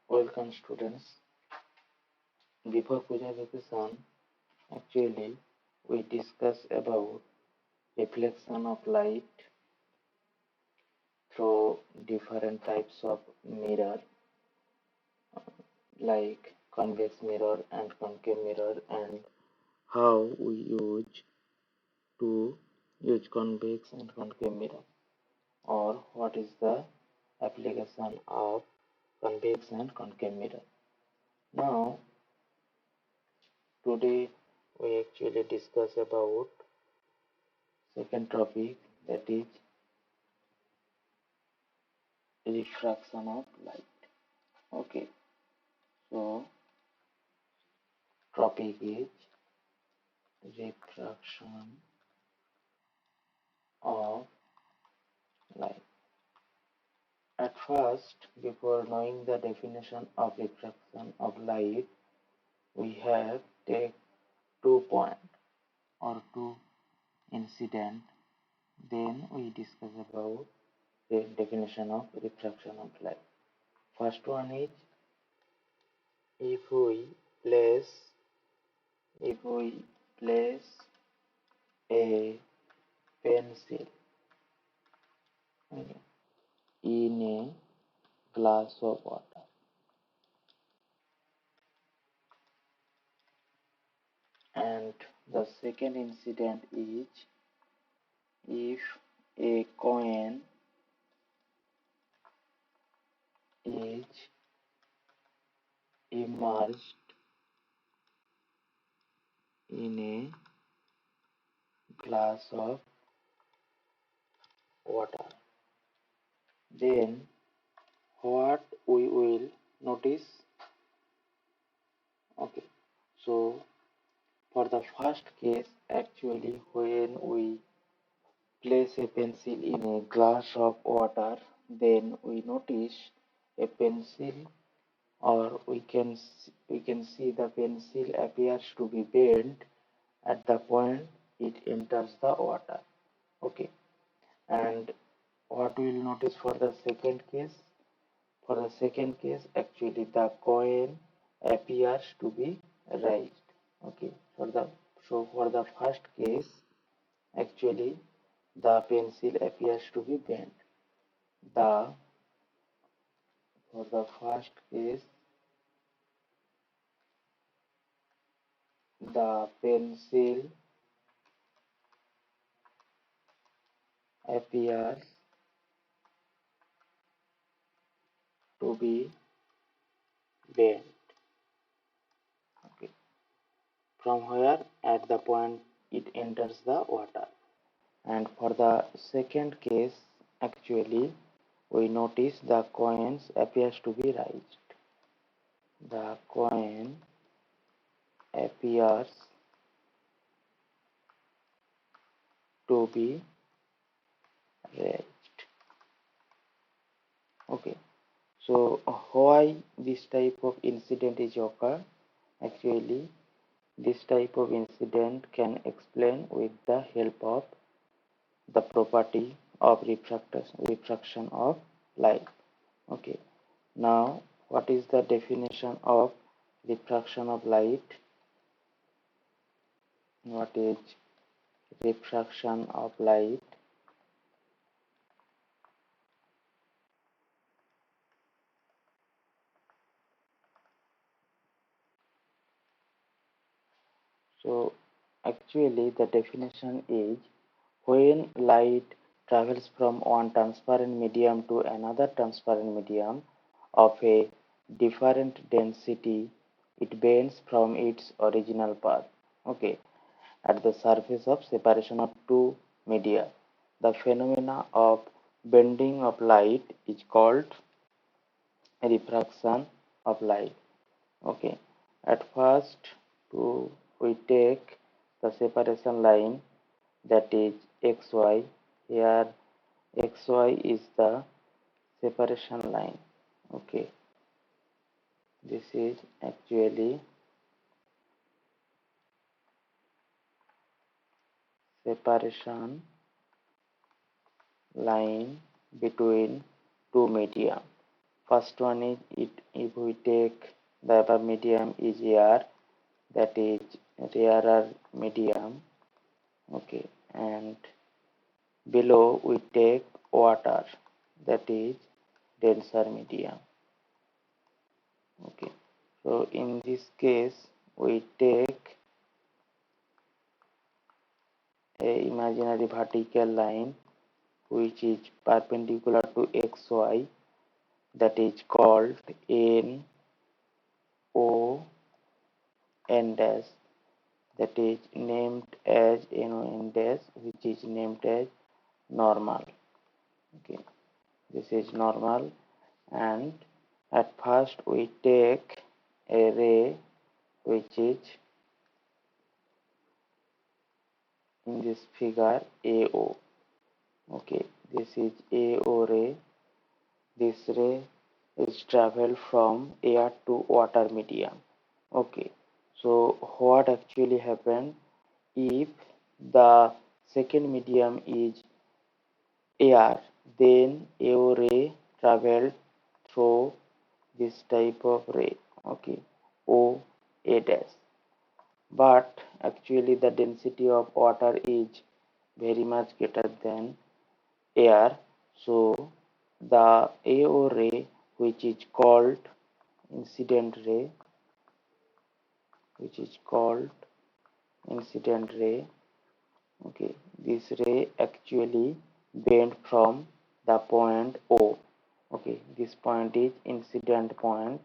Welcome students. Before presentation, actually we discuss about reflection of light through different types of mirror like convex mirror and concave mirror, and how we to use convex and concave mirror, or what is the application of convex and concave mirror. Now today we actually discuss about second topic, that is refraction of light. Okay, so topic is refraction of light. At first, before knowing the definition of refraction of light, we have take 2 points or two incident. Then we discuss about the definition of refraction of light. First one is, if we place if we place a pencil in a glass of water, and the second incident is, if a coin is immersed in a glass of water, then what we will notice. Okay, so for the first case, actually when we place a pencil in a glass of water, then we notice a pencil, or we can see the pencil appears to be bent at the point it enters the water. Okay, and what we will notice for the second case? For the second case, actually the coin appears to be raised. Okay, for the first case, actually the pencil appears to be bent. The For the first case, the pencil appears to be bent. Okay, from where? At the point it enters the water. And for the second case, actually we notice the coins appears to be raised. The coin appears to be raised. Okay, so why this type of incident is occur? Actually, this type of incident can explain with the help of the property of refraction of light. Okay, now what is the definition of refraction of light? What is refraction of light? So actually the definition is, when light travels from one transparent medium to another transparent medium of a different density, it bends from its original path. Okay, at the surface of separation of two media. The phenomena of bending of light is called refraction of light. Okay, at first we take the separation line, that is xy. Here xy is the separation line. Okay, this is actually separation line between two media. First one is it if we take the above medium is air, that is rarer medium. Okay, and below we take water, that is denser medium. Okay, so in this case we take a imaginary vertical line which is perpendicular to xy, that is called n o n dash, that is named as n dash, which is named as normal. Okay, this is normal, and at first we take a ray which is in this figure AO. Okay, this is AO ray. This ray is travel from air to water medium. Okay, so what actually happened if the second medium is air, then AO ray traveled through this type of ray. Okay, O A dash. But actually the density of water is very much greater than air, so the AO ray, which is called incident ray, which is called incident ray. Okay, this ray actually bent from the point O. Okay, this point is incident point,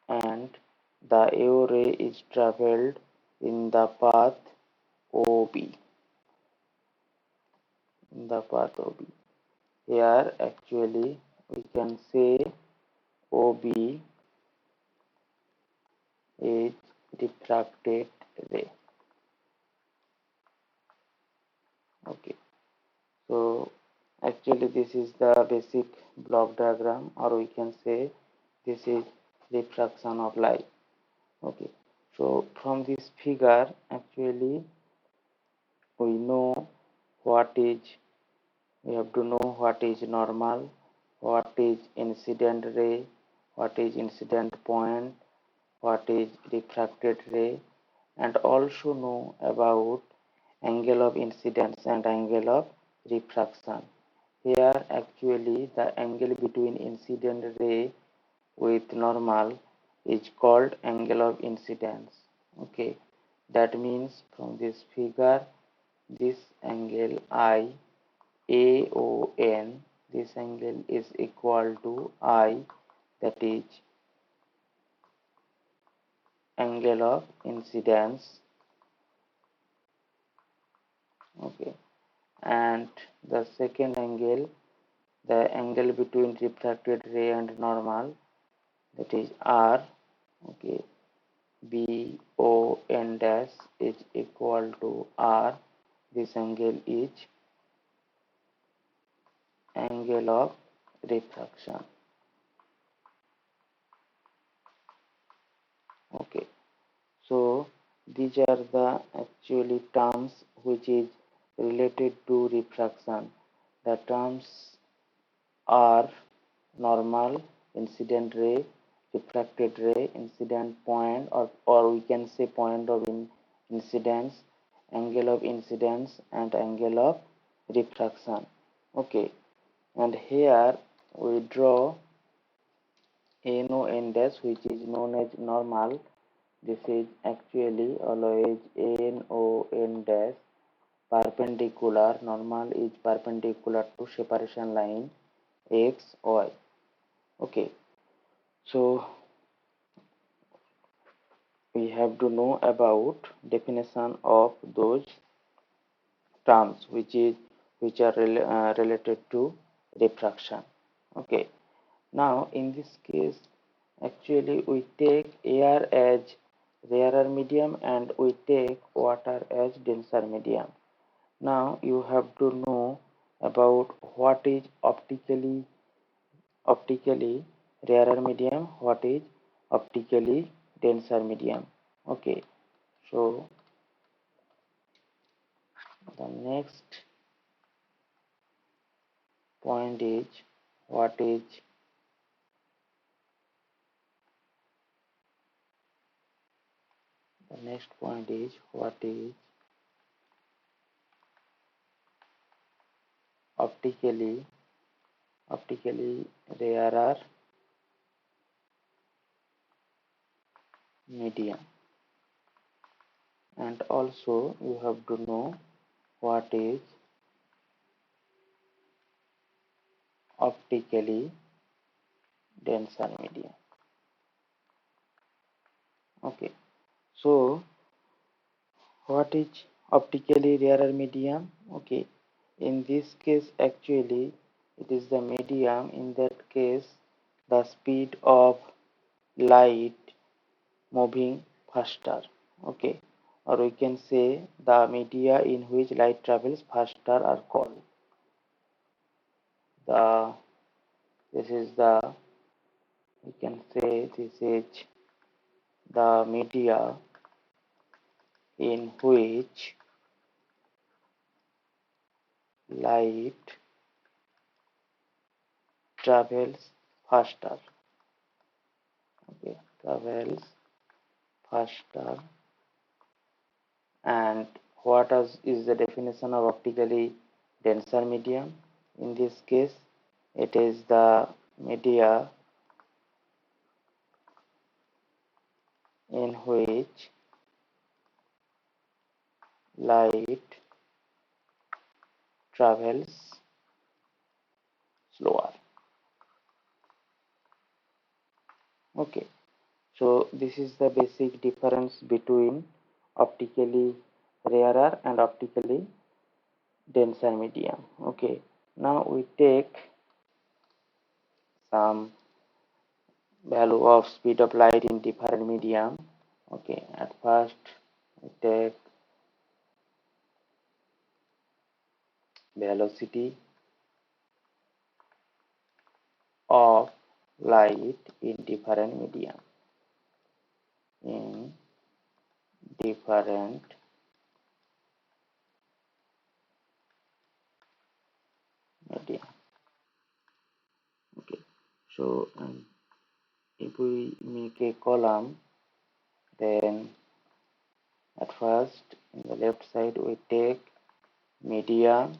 and the AO ray is traveled in the path OB. In the path OB. Here actually we can say OB is diffracted ray. Okay, so actually this is the basic block diagram, or we can say this is refraction of light. Okay, so from this figure actually we know what is, we have to know what is normal, what is incident ray, what is incident point, what is refracted ray, and also know about angle of incidence and angle of refraction. Here actually the angle between incident ray with normal is called angle of incidence. Okay, that means from this figure this angle I AON, this angle is equal to I, that is angle of incidence. Okay, and the second angle, the angle between refracted ray and normal, that is R. Okay, BON dash is equal to R. This angle is angle of refraction. Okay, so these are the actually terms which is related to refraction. The terms are normal, incident ray, refracted ray, incident point, or we can say point of incidence, angle of incidence, and angle of refraction. Okay, and here we draw NO dash, which is known as normal. This is actually always NON dash perpendicular. Normal is perpendicular to separation line X, Y. Okay, so we have to know about definition of those terms which are related to refraction. Okay, now in this case actually we take air as rarer medium and we take water as denser medium. Now you have to know about what is optically rarer medium, what is optically denser medium. Okay, so the next point is what is the next point is what is optically rarer medium, and also you have to know what is optically denser medium. Okay, so what is optically rarer medium? Okay, in this case actually it is the medium. In that case the speed of light moving faster. Okay, or we can say the media in which light travels faster are called the this is the we can say this is the media in which light travels faster. Okay, travels faster. And what is the definition of optically denser medium? In this case it is the media in which light travels slower. Okay, so this is the basic difference between optically rarer and optically denser medium. Okay, now we take some value of speed of light in different medium. Okay, at first we take velocity of light in different medium. In different medium. Okay, so if we make a column, then at first in the left side we take medium,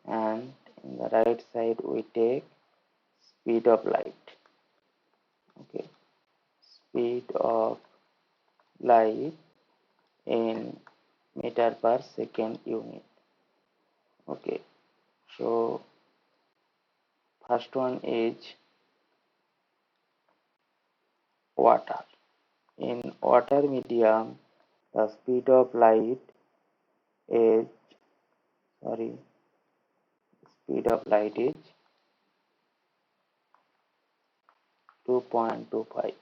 and in the right side we take speed of light. Okay, speed of light in meter per second unit. Okay, so first one is water. In water medium the speed of light is speed of light is 2.25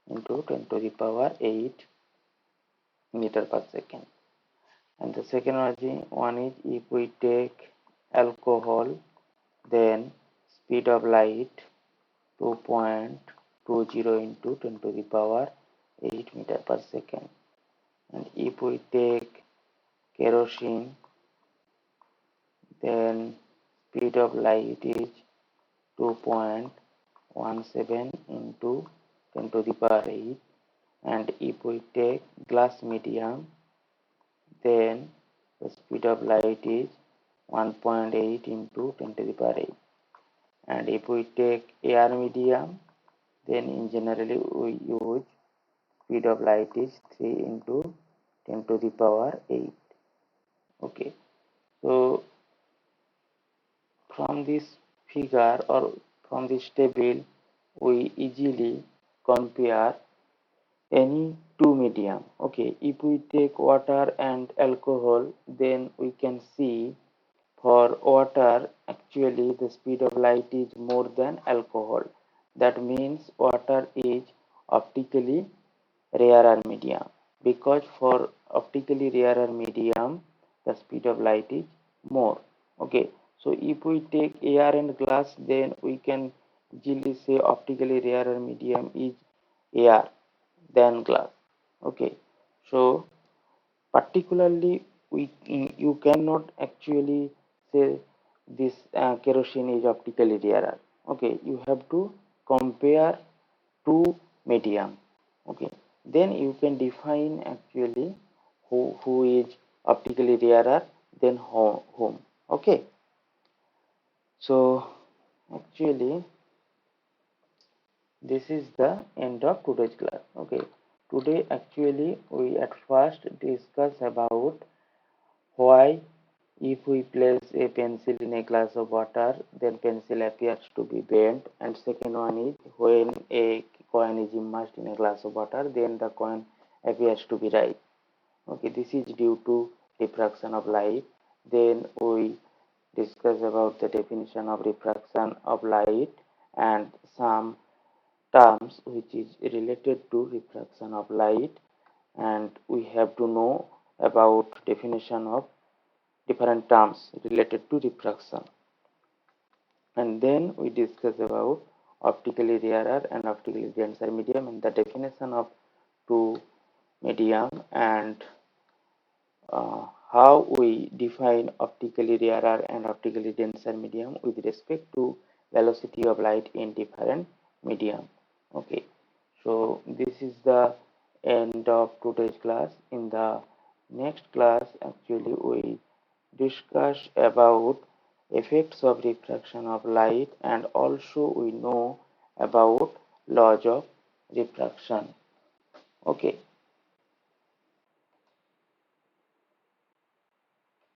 into 10 to the power 8 meter per second. And the second one is if we take alcohol, then speed of light 2.20 into 10 to the power 8 meter per second. And if we take kerosene, then speed of light is 2.17 into 10 to the power 8. And if we take glass medium, then the speed of light is 1.8 into 10 to the power 8. And if we take air medium, then in generally we use speed of light is 3 into 10 to the power 8. Okay, so from this figure or from this table we easily compare any two medium. Okay, if we take water and alcohol, then we can see for water actually the speed of light is more than alcohol. That means water is optically rarer medium, because for optically rarer medium the speed of light is more. Okay, so if we take air and glass, then we can easily say optically rarer medium is air than glass. Okay, so particularly you cannot actually say this kerosene is optically rarer. Okay, you have to compare two medium. Okay, then you can define actually who is optically rarer than whom. Okay, so actually this is the end of today's class. Okay, today actually we at first discuss about why if we place a pencil in a glass of water, then pencil appears to be bent. And second one is when a coin is immersed in a glass of water, then the coin appears to be right. Okay, this is due to refraction of light. Then we discuss about the definition of refraction of light and some terms which is related to refraction of light, and we have to know about definition of different terms related to refraction. And then we discuss about optically rarer and optically denser medium and the definition of two medium, and how we define optically rarer and optically denser medium with respect to velocity of light in different medium. Okay, so this is the end of today's class. In the next class actually we discuss about effects of refraction of light, and also we know about laws of refraction. Okay,